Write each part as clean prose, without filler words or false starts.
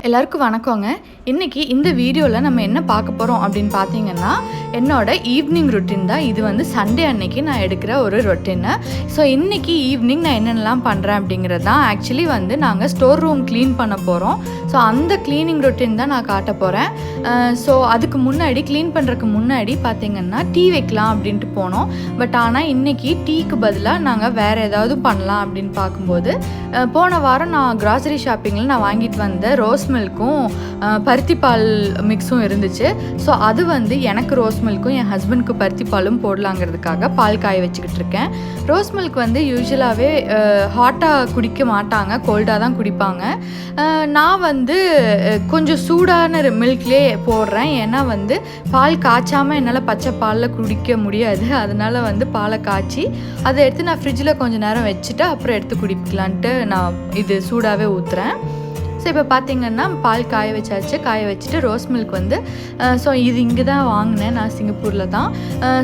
எல்லாருக்கும் வணக்கங்க. இன்றைக்கி இந்த வீடியோவில் நம்ம என்ன பார்க்க போகிறோம் அப்படின்னு பார்த்தீங்கன்னா, என்னோடய ஈவினிங் ரொட்டீன் தான். இது வந்து சண்டே அன்னைக்கு நான் எடுக்கிற ஒரு ரொட்டீனு. ஸோ இன்றைக்கி ஈவினிங் நான் என்னென்னலாம் பண்ணுறேன் அப்படிங்கிறது தான். ஆக்சுவலி வந்து நாங்கள் ஸ்டோர் ரூம் க்ளீன் பண்ண போகிறோம். ஸோ அந்த க்ளீனிங் ரொட்டீன் தான் நான் காட்ட போகிறேன். ஸோ அதுக்கு முன்னாடி க்ளீன் பண்ணுறதுக்கு முன்னாடி பார்த்திங்கன்னா டீ வைக்கலாம் அப்படின்ட்டு போனோம். பட் ஆனால் இன்றைக்கி டீக்கு பதிலாக நாங்கள் வேறு ஏதாவது பண்ணலாம் அப்படின்னு பார்க்கும்போது, போன வாரம் நான் கிராசரி ஷாப்பிங்கில் நான் வாங்கிட்டு வந்த ரோஸ் மில்க்கும் பருத்தி பால் மிக்ஸும் இருந்துச்சு. ஸோ அது வந்து எனக்கு ரோஸ் மில்க்கும் என் ஹஸ்பண்டுக்கு பருத்தி பாலும் போடலாங்கிறதுக்காக பால் காய வச்சுக்கிட்டு இருக்கேன். ரோஸ் மில்க் வந்து யூஸ்வலாகவே ஹாட்டாக குடிக்க மாட்டாங்க, கோல்டாக தான் குடிப்பாங்க. நான் வந்து கொஞ்சம் சூடான மில்க்லேயே போடுறேன். ஏன்னா வந்து பால் காய்ச்சாமல் என்னால் பச்சை பாலில் குடிக்க முடியாது. அதனால் வந்து பாலை காய்ச்சி அதை எடுத்து நான் ஃப்ரிட்ஜில் கொஞ்சம் நேரம் வச்சுட்டு அப்புறம் எடுத்து குடிக்கலான்ட்டு நான் இது சூடாகவே ஊற்றுறேன். ஸோ இப்போ பார்த்திங்கன்னா பால் காய வச்சாச்சு. காய வச்சுட்டு ரோஸ் மில்க் வந்து ஸோ இது இங்கே தான் வாங்கினேன், நான் சிங்கப்பூரில் தான்.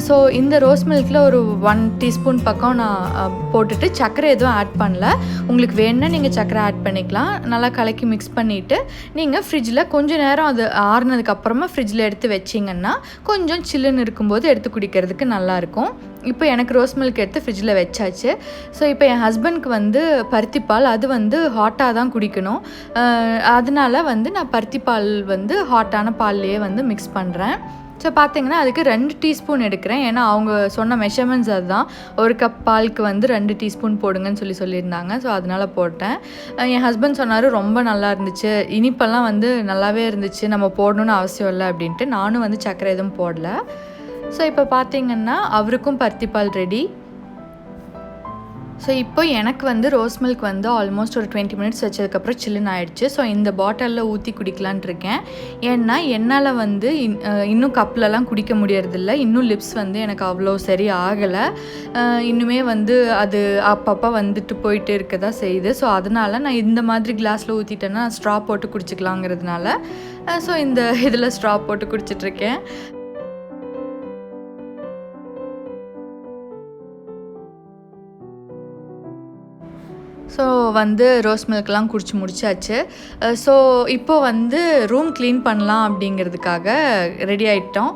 ஸோ இந்த ரோஸ் மில்கில் ஒரு 1 டீஸ்பூன் பக்கம் நான் போட்டுட்டு சர்க்கரை எதுவும் ஆட் பண்ணல. உங்களுக்கு வேணுன்னா நீங்கள் சர்க்கரை ஆட் பண்ணிக்கலாம். நல்லா கலக்கி மிக்ஸ் பண்ணிவிட்டு நீங்கள் ஃப்ரிட்ஜில் கொஞ்சம் நேரம் அது ஆறுனதுக்கப்புறமா ஃப்ரிட்ஜில் எடுத்து வச்சிங்கன்னா கொஞ்சம் சில்லுன்னு இருக்கும்போது எடுத்து குடிக்கிறதுக்கு நல்லாயிருக்கும். இப்போ எனக்கு ரோஸ் மில்க் எடுத்து ஃப்ரிட்ஜில் வச்சாச்சு. ஸோ இப்போ என் ஹஸ்பண்ட்க்கு வந்து பருத்தி பால் அது வந்து ஹாட்டாக தான் குடிக்கணும். அதனால வந்து நான் பருத்தி பால் வந்து ஹாட்டான பால்லையே வந்து மிக்ஸ் பண்ணுறேன். ஸோ பார்த்திங்கன்னா அதுக்கு 2 டீஸ்பூன் எடுக்கிறேன். ஏன்னா அவங்க சொன்ன மெஷர்மெண்ட்ஸ் அதுதான். 1 கப் பாலுக்கு வந்து 2 டீஸ்பூன் போடுங்கன்னு சொல்லியிருந்தாங்க. ஸோ அதனால் போட்டேன். என் ஹஸ்பண்ட் சொன்னார் ரொம்ப நல்லா இருந்துச்சு, இனிப்பெல்லாம் வந்து நல்லாவே இருந்துச்சு, நம்ம போடணுன்னு அவசியம் இல்லை அப்படின்ட்டு. நானும் வந்து சர்க்கரை எதுவும் போடல. ஸோ இப்போ பார்த்திங்கன்னா அவருக்கும் பருத்தி பால் ரெடி. ஸோ இப்போ எனக்கு வந்து ரோஸ் மில்க் வந்து ஆல்மோஸ்ட் ஒரு 20 மினிட்ஸ் வச்சதுக்கப்புறம் சில்லுன்னு ஆகிடுச்சு. ஸோ இந்த பாட்டிலில் ஊற்றி குடிக்கலான் இருக்கேன். ஏன்னா என்னால் வந்து இன்னும் கப்லலாம் குடிக்க முடியறதில்ல. இன்னும் லிப்ஸ் வந்து எனக்கு அவ்வளோ சரி ஆகலை. இன்னுமே வந்து அது அப்பப்போ வந்துட்டு போயிட்டு இருக்க தான் செய்யுது. ஸோ அதனால் நான் இந்த மாதிரி கிளாஸில் ஊற்றிட்டேன்னா ஸ்ட்ரா போட்டு குடிச்சிக்கலாங்கிறதுனால ஸோ இந்த இதில் ஸ்ட்ரா போட்டு குடிச்சிட்ருக்கேன். ஸோ வந்து ரோஸ் மில்க்லாம் குடிச்சு முடிச்சாச்சு. ஸோ இப்போது வந்து ரூம் க்ளீன் பண்ணலாம் அப்படிங்கிறதுக்காக ரெடி ஆகிட்டோம்.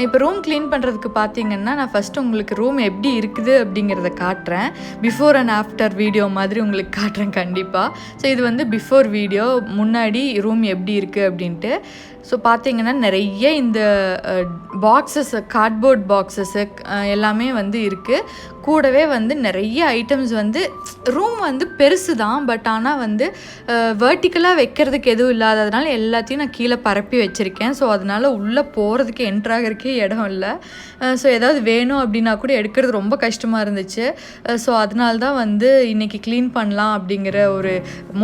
இப்போ ரூம் க்ளீன் பண்ணுறதுக்கு பார்த்திங்கன்னா நான் ஃபஸ்ட்டு உங்களுக்கு ரூம் எப்படி இருக்குது அப்படிங்கிறத காட்டுறேன். பிஃபோர் அண்ட் ஆஃப்டர் வீடியோ மாதிரி உங்களுக்கு காட்டுறேன் கண்டிப்பாக. ஸோ இது வந்து பிஃபோர் வீடியோ, முன்னாடி ரூம் எப்படி இருக்குது அப்படின்ட்டு. ஸோ பார்த்திங்கன்னா நிறைய இந்த பாக்ஸஸ், கார்ட்போர்ட் பாக்ஸஸ்ஸு எல்லாமே வந்து இருக்குது. கூடவே வந்து நிறைய ஐட்டம்ஸ் வந்து ரூம் வந்து பெருசு தான். பட் ஆனால் வந்து வெர்டிக்கலாக வைக்கிறதுக்கு எதுவும் இல்லாததுனால எல்லாத்தையும் நான் கீழே பரப்பி வச்சுருக்கேன். ஸோ அதனால் உள்ளே போகிறதுக்கு என்ட்ராகிறதுக்கே இடம் இல்லை. ஸோ ஏதாவது வேணும் அப்படின்னா கூட எடுக்கிறது ரொம்ப கஷ்டமாக இருந்துச்சு. ஸோ அதனால தான் வந்து இன்றைக்கி க்ளீன் பண்ணலாம் அப்படிங்கிற ஒரு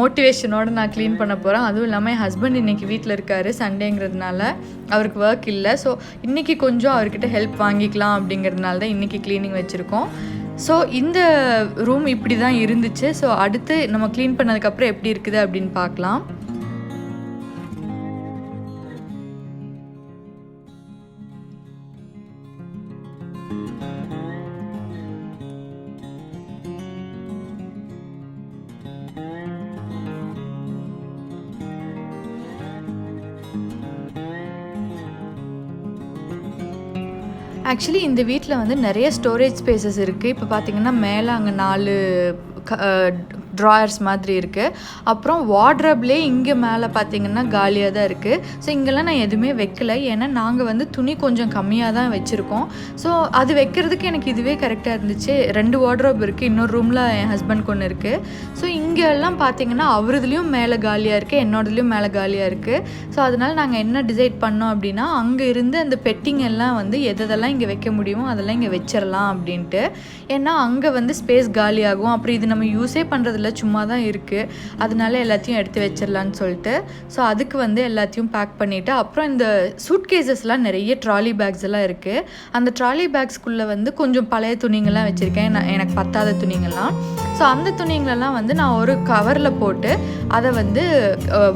மோட்டிவேஷனோடு நான் க்ளீன் பண்ண போகிறேன். அதுவும் இல்லாமல் என் ஹஸ்பண்ட் இன்றைக்கி வீட்டில் இருக்கார், சண்டேங்கிறதுனால அவருக்கு ஒர்க் இல்லை. ஸோ இன்றைக்கி கொஞ்சம் அவர்கிட்ட ஹெல்ப் வாங்கிக்கலாம் அப்படிங்கிறதுனால தான் இன்றைக்கி க்ளீனிங் வச்சுருக்கோம். ஸோ இந்த ரூம் இப்படி தான் இருந்துச்சு. ஸோ அடுத்து நம்ம க்ளீன் பண்ணதுக்கப்புறம் எப்படி இருக்குது அப்படின்னு பார்க்கலாம். ஆக்சுவலி இந்த வீட்டில் வந்து நிறைய ஸ்டோரேஜ் ஸ்பேசஸ் இருக்குது. இப்போ பார்த்திங்கன்னா மேலே அங்கே 4 ட்ராயர்ஸ் மாதிரி இருக்குது. அப்புறம் வார்ட்ரோப்லேயே இங்கே மேலே பார்த்திங்கன்னா காலியாக தான் இருக்குது. ஸோ இங்கெல்லாம் நான் எதுவுமே வைக்கலை. ஏன்னா நாங்கள் வந்து துணி கொஞ்சம் கம்மியாக தான் வச்சுருக்கோம். ஸோ அது வைக்கிறதுக்கு எனக்கு இதுவே கரெக்டாக இருந்துச்சு. 2 வார்ட்ரோப் இருக்குது, இன்னொரு ரூமில் என் ஹஸ்பண்ட்க்கு ஒன்று இருக்குது. ஸோ இங்கெல்லாம் பார்த்திங்கன்னா அவருதுலேயும் மேலே காலியாக இருக்குது, என்னோடதுலேயும் மேலே காலியாக இருக்குது. ஸோ அதனால் நாங்கள் என்ன டிசைட் பண்ணோம் அப்படின்னா, அங்கே இருந்து அந்த பெட்டிங் எல்லாம் வந்து எதெல்லாம் இங்கே வைக்க முடியுமோ அதெல்லாம் இங்கே வச்சிடலாம் அப்படின்ட்டு. ஏன்னா அங்கே வந்து ஸ்பேஸ் காலியாகும். அப்புறம் இது நம்ம யூஸே பண்ணுறதில்ல, சும்மா தான் இருக்குது, அதனால எல்லாத்தையும் எடுத்து வச்சிடலான்னு சொல்லிட்டு ஸோ அதுக்கு வந்து எல்லாத்தையும் பேக் பண்ணிவிட்டு, அப்புறம் இந்த சூட்கேசஸ்லாம் நிறைய ட்ராலி பேக்ஸ் எல்லாம் இருக்குது. அந்த ட்ராலி பேக்ஸ்குள்ளே வந்து கொஞ்சம் பழைய துணிங்கள்லாம் வச்சுருக்கேன், எனக்கு பத்தாத துணிங்கள்லாம். ஸோ அந்த துணிங்களெல்லாம் வந்து நான் ஒரு கவரில் போட்டு அதை வந்து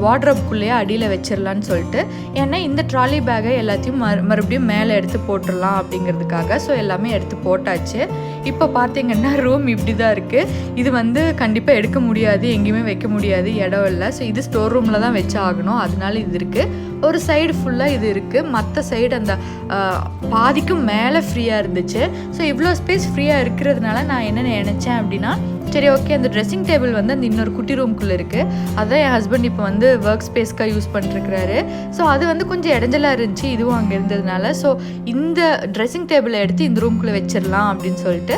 வார்ட்ரோப்குள்ளேயே அடியில் வச்சிடலான்னு சொல்லிட்டு, ஏன்னா இந்த ட்ராலி பேக்கை எல்லாத்தையும் மறுபடியும் மேலே எடுத்து போட்டுடலாம் அப்படிங்கிறதுக்காக. ஸோ எல்லாமே எடுத்து போட்டாச்சு. இப்போ பார்த்தீங்கன்னா ரூம் இப்படி தான் இருக்குது. இது வந்து கண்டிப்பாக எடுக்க முடியாது, எங்கேயுமே வைக்க முடியாது, இடம் இல்லை. ஸோ இது ஸ்டோர் ரூமில் தான் வச்சு ஆகணும், அதனால இது இருக்குது. ஒரு சைடு ஃபுல்லாக இது இருக்குது, மற்ற சைடு அந்த பாதிக்கும் மேலே ஃப்ரீயாக இருந்துச்சு. ஸோ இவ்வளோ ஸ்பேஸ் ஃப்ரீயாக இருக்கிறதுனால நான் என்ன நினச்சேன் அப்படின்னா, சரி ஓகே, அந்த ட்ரெஸ்ஸிங் டேபிள் வந்து அந்த இன்னொரு குட்டி ரூம்குள்ளே இருக்குது, அதான் என் ஹஸ்பண்ட் இப்போ வந்து ஒர்க் ஸ்பேஸ்க்காக யூஸ் பண்ணிருக்கிறாரு. ஸோ அது வந்து கொஞ்சம் இடைஞ்சலாக இருந்துச்சு இதுவும் அங்கே இருந்ததுனால. ஸோ இந்த ட்ரெஸ்ஸிங் டேபிளை எடுத்து இந்த ரூம்குள்ளே வச்சிடலாம் அப்படின்னு சொல்லிட்டு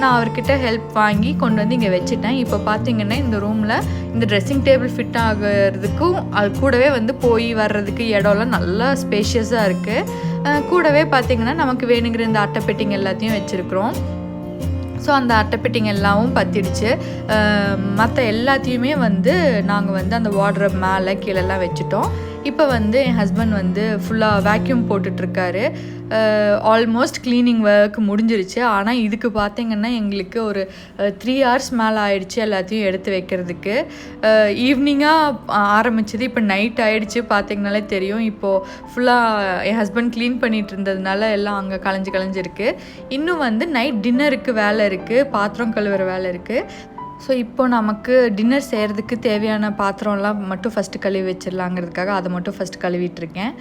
நான் அவர்கிட்ட ஹெல்ப் வாங்கி கொண்டு வந்து இங்கே வச்சுட்டேன். இப்போ பார்த்தீங்கன்னா இந்த ரூமில் இந்த ட்ரெஸ்ஸிங் டேபிள் ஃபிட் ஆகிறதுக்கும் அது கூடவே வந்து போய் வர்றதுக்கு இடம்லாம் நல்லா ஸ்பேஷியஸாக இருக்குது. கூடவே பார்த்தீங்கன்னா நமக்கு வேணுங்கிற இந்த அட்டைப்பெட்டிங் எல்லாத்தையும் வச்சுருக்குறோம். ஸோ அந்த அட்டைப்பெட்டிங் எல்லாமும் பற்றிடுச்சு. மற்ற எல்லாத்தையுமே வந்து நாங்கள் வந்து அந்த வார்ட்ரோப் மேலே கீழெல்லாம் வச்சுட்டோம். இப்போ வந்து என் ஹஸ்பண்ட் வந்து ஃபுல்லாக வேக்யூம் போட்டுட்ருக்காரு. ஆல்மோஸ்ட் க்ளீனிங் ஒர்க் முடிஞ்சிருச்சு. ஆனால் இதுக்கு பார்த்திங்கன்னா எங்களுக்கு ஒரு 3 hours மேலே ஆயிடுச்சு எல்லாத்தையும் எடுத்து வைக்கிறதுக்கு. ஈவினிங்காக ஆரம்பிச்சது, இப்போ நைட் ஆகிடுச்சு. பார்த்திங்கனாலே தெரியும். இப்போது ஃபுல்லாக என் ஹஸ்பண்ட் க்ளீன் பண்ணிகிட்டு இருந்ததுனால எல்லாம் அங்கே கலைஞ்சிருக்கு. இன்னும் வந்து நைட் டின்னருக்கு வேலை இருக்குது, பாத்திரம் கழுவுற வேலை இருக்குது. ஸோ இப்போ நமக்கு டின்னர் செய்கிறதுக்கு தேவையான பாத்திரம்லாம் மட்டும் ஃபஸ்ட்டு கழுவி வச்சிடலாங்கிறதுக்காக அதை மட்டும் ஃபஸ்ட்டு கழுவிட்டுருக்கேன்.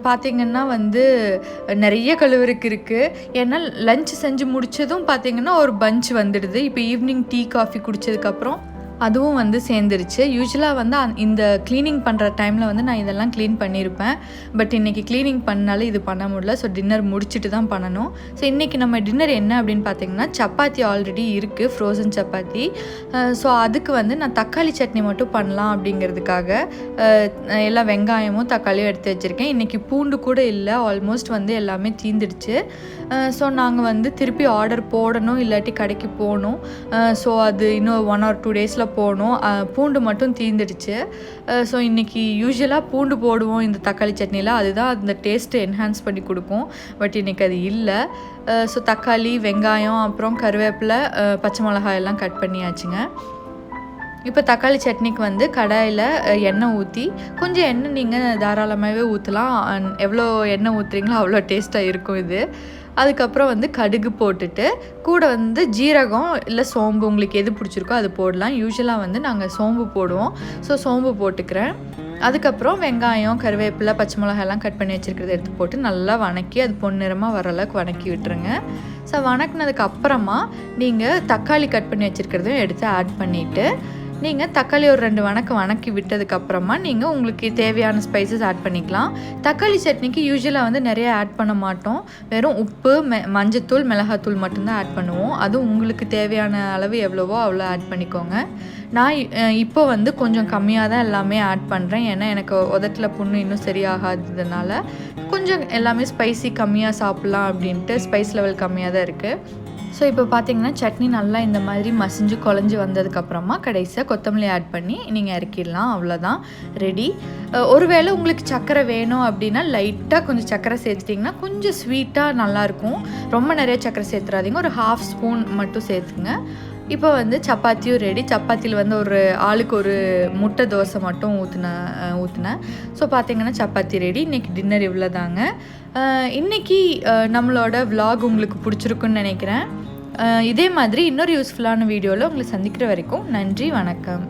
பார்த்திங்கன்னா வந்து நிறைய கழுவுறதுக்கு இருக்குது. ஏன்னா லஞ்ச் செஞ்சு முடித்ததும் பார்த்திங்கன்னா ஒரு பஞ்ச் வந்துடுது. இப்போ ஈவினிங் டீ காஃபி குடித்ததுக்கப்புறம் அதுவும் வந்து சேர்ந்துருச்சு. யூஸ்வலாக வந்து இந்த க்ளீனிங் பண்ணுற டைமில் வந்து நான் இதெல்லாம் க்ளீன் பண்ணியிருப்பேன். பட் இன்றைக்கி க்ளீனிங் பண்ணாலே இது பண்ண முடியல. ஸோ டின்னர் முடிச்சுட்டு தான் பண்ணணும். ஸோ இன்றைக்கி நம்ம டின்னர் என்ன அப்படின்னு பார்த்திங்கன்னா, சப்பாத்தி ஆல்ரெடி இருக்குது, ஃப்ரோசன் சப்பாத்தி. ஸோ அதுக்கு வந்து நான் தக்காளி சட்னி மட்டும் பண்ணலாம் அப்படிங்கிறதுக்காக எல்லா வெங்காயமும் தக்காளியும் எடுத்து வச்சுருக்கேன். இன்றைக்கி பூண்டு கூட இல்லை, ஆல்மோஸ்ட் வந்து எல்லாமே தீந்துடுச்சு. ஸோ நாங்கள் வந்து திருப்பி ஆர்டர் போடணும், இல்லாட்டி கடைக்கு போகணும். ஸோ அது இன்னும் 1 or 2 days போகணும். பூண்டு மட்டும் தீந்துடுச்சு. ஸோ இன்றைக்கி யூஸ்வலாக பூண்டு போடுவோம் இந்த தக்காளி சட்னியில், அதுதான் அந்த டேஸ்ட்டு என்ஹான்ஸ் பண்ணி கொடுக்கும். பட் இன்றைக்கி அது இல்லை. ஸோ தக்காளி, வெங்காயம், அப்புறம் கருவேப்பிலை, பச்சை மிளகாய் எல்லாம் கட் பண்ணியாச்சுங்க. இப்போ தக்காளி சட்னிக்கு வந்து கடாயில் எண்ணெய் ஊற்றி, கொஞ்சம் எண்ணெய் நீங்கள் தாராளமாகவே ஊற்றலாம். எவ்வளோ எண்ணெய் ஊற்றுறீங்களோ அவ்வளோ டேஸ்ட்டாக இருக்கும் இது. அதுக்கப்புறம் வந்து கடுகு போட்டுட்டு கூட வந்து ஜீரகம் இல்லை சோம்பு, உங்களுக்கு எது பிடிச்சிருக்கோ அது போடலாம். யூஸ்வலாக வந்து நாங்கள் சோம்பு போடுவோம். ஸோ சோம்பு போட்டுக்கிறேன். அதுக்கப்புறம் வெங்காயம், கருவேப்பிலை, பச்சை மிளகாயெல்லாம் கட் பண்ணி வச்சுருக்கிறத எடுத்து போட்டு நல்லா வணக்கி அது பொன்னிறமாக வர அளவுக்கு வணக்கி விட்டுருங்க. ஸோ வணக்கினதுக்கு அப்புறமா நீங்கள் தக்காளி கட் பண்ணி வச்சுருக்கிறதையும் எடுத்து ஆட் பண்ணிவிட்டு, நீங்கள் தக்காளி ஒரு 2 வணக்கி விட்டதுக்கப்புறமா நீங்கள் உங்களுக்கு தேவையான ஸ்பைசஸ் ஆட் பண்ணிக்கலாம். தக்காளி சட்னிக்கு யூஸ்வலாக வந்து நிறைய ஆட் பண்ண மாட்டோம். வெறும் உப்பு, மஞ்சத்தூள், மிளகாத்தூள் மட்டும்தான் ஆட் பண்ணுவோம். அதுவும் உங்களுக்கு தேவையான அளவு எவ்வளவோ அவ்வளோ ஆட் பண்ணிக்கோங்க. நான் இப்போ வந்து கொஞ்சம் கம்மியாக தான் எல்லாமே ஆட் பண்ணுறேன். ஏன்னா எனக்கு உதட்டில் புண்ணு இன்னும் சரியாகாததுனால கொஞ்சம் எல்லாமே ஸ்பைசி கம்மியாக சாப்பிட்லாம் அப்படின்ட்டு ஸ்பைஸ் லெவல் கம்மியாக தான் இருக்குது. ஸோ இப்போ பார்த்திங்கன்னா சட்னி நல்லா இந்த மாதிரி மசிஞ்சு குழஞ்சி வந்ததுக்கப்புறமா கடைசியாக கொத்தமல்லி ஆட் பண்ணி நீங்கள் இறக்கிடலாம். அவ்வளோதான், ரெடி. ஒருவேளை உங்களுக்கு சர்க்கரை வேணும் அப்படின்னா லைட்டாக கொஞ்சம் சர்க்கரை சேர்த்துட்டிங்கன்னா கொஞ்சம் ஸ்வீட்டாக நல்லாயிருக்கும். ரொம்ப நிறைய சர்க்கரை சேர்த்துறாதீங்க, ஒரு 1/2 ஸ்பூன் மட்டும் சேர்த்துங்க. இப்போ வந்து சப்பாத்தியும் ரெடி. சப்பாத்தியில் வந்து ஒரு ஆளுக்கு ஒரு முட்டை தோசை மட்டும் ஊற்றினேன். ஸோ பார்த்திங்கன்னா சப்பாத்தி ரெடி. இன்றைக்கி டின்னர் இவ்வளோ தாங்க. இன்றைக்கி நம்மளோட விலாக் உங்களுக்கு பிடிச்சிருக்குன்னு நினைக்கிறேன். இதே மாதிரி இன்னொரு யூஸ்ஃபுல்லான வீடியோவில் உங்களை சந்திக்கிற வரைக்கும் நன்றி, வணக்கம்.